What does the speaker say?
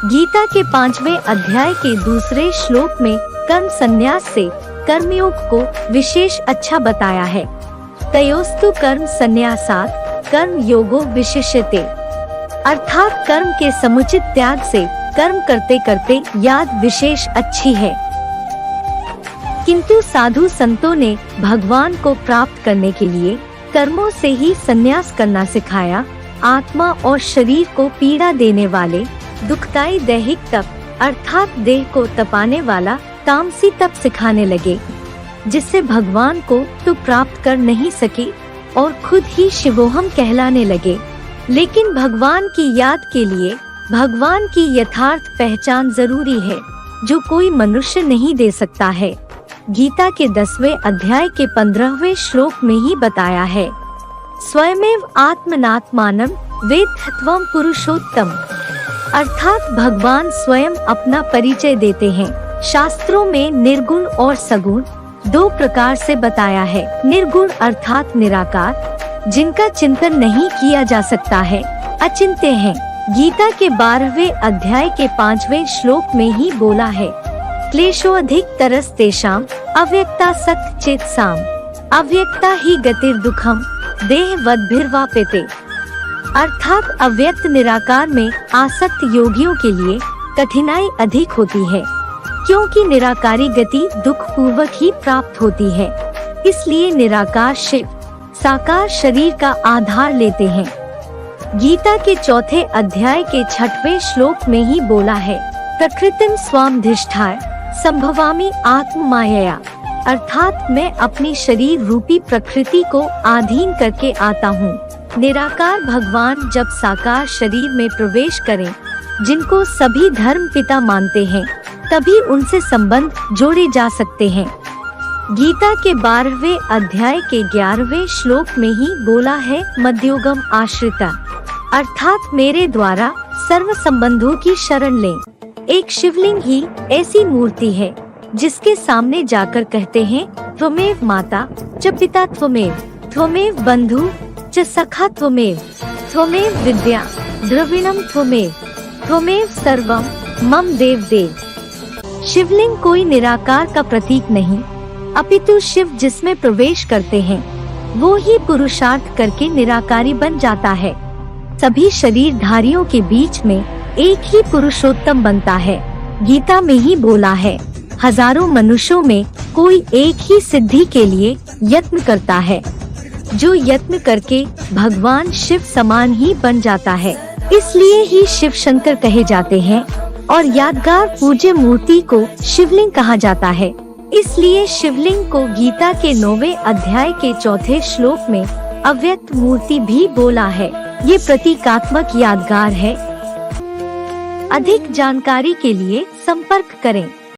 गीता के 5वें अध्याय के दूसरे श्लोक में कर्म संन्यास से कर्मयोग को विशेष अच्छा बताया है। तयोस्तु कर्म संन्यासात् कर्म योगो विशिष्यते, अर्थात कर्म के समुचित त्याग से कर्म करते करते याद विशेष अच्छी है। किंतु साधु संतों ने भगवान को प्राप्त करने के लिए कर्मों से ही संन्यास करना सिखाया। आत्मा और शरीर को पीड़ा देने वाले दुखदायी दैहिक तप अर्थात देह को तपाने वाला तामसी तप सिखाने लगे, जिससे भगवान को तो प्राप्त कर नहीं सके और खुद ही शिवोहम कहलाने लगे। लेकिन भगवान की याद के लिए भगवान की यथार्थ पहचान जरूरी है, जो कोई मनुष्य नहीं दे सकता है। गीता के 10वें अध्याय के 15वें श्लोक में ही बताया है, स्वयमेव आत्मनात्मानं वेत्थत्वं पुरुषोत्तम, अर्थात भगवान स्वयं अपना परिचय देते हैं। शास्त्रों में निर्गुण और सगुण दो प्रकार से बताया है। निर्गुण अर्थात निराकार, जिनका चिंतन नहीं किया जा सकता है, अचिंत्य हैं। गीता के 12वें अध्याय के 5वें श्लोक में ही बोला है, क्लेशोऽधिक तरस्तेषाम् अव्यक्ता सत्चित्साम्, अव्यक्ता ही गतिर्दुःखम् देहवद्भिर्वाप्यते, अर्थात अव्यक्त निराकार में आसक्त योगियों के लिए कठिनाई अधिक होती है, क्योंकि निराकारी गति दुख पूर्वक ही प्राप्त होती है। इसलिए निराकार शिव साकार शरीर का आधार लेते हैं। गीता के 4थे अध्याय के 6वें श्लोक में ही बोला है, प्रकृतिं स्वामधिष्ठाय संभवामि आत्ममायया, अर्थात मैं अपनी शरीर रूपी प्रकृति को अधीन करके आता हूँ। निराकार भगवान जब साकार शरीर में प्रवेश करें, जिनको सभी धर्म पिता मानते हैं, तभी उनसे संबंध जोड़े जा सकते हैं। गीता के 12वें अध्याय के 11वें श्लोक में ही बोला है, मध्योगम आश्रिता, अर्थात मेरे द्वारा सर्व संबंधों की शरण लें। एक शिवलिंग ही ऐसी मूर्ति है जिसके सामने जाकर कहते हैं, त्वमेव माता च पिता त्वमेव, त्वमेव बंधु च सखा त्वमेव, त्वमेव विद्या द्रविणम त्वमेव, त्वमेव सर्वम मम देव देव। शिवलिंग कोई निराकार का प्रतीक नहीं, अपितु शिव जिसमें प्रवेश करते हैं वो ही पुरुषार्थ करके निराकारी बन जाता है। सभी शरीरधारियों के बीच में एक ही पुरुषोत्तम बनता है। गीता में ही बोला है, हजारों मनुष्यों में कोई एक ही सिद्धि के लिए यत्न करता है, जो यत्न करके भगवान शिव समान ही बन जाता है। इसलिए ही शिव शंकर कहे जाते हैं और यादगार पूज्य मूर्ति को शिवलिंग कहा जाता है। इसलिए शिवलिंग को गीता के 9वें अध्याय के 4थे श्लोक में अव्यक्त मूर्ति भी बोला है। ये प्रतीकात्मक यादगार है। अधिक जानकारी के लिए संपर्क करें।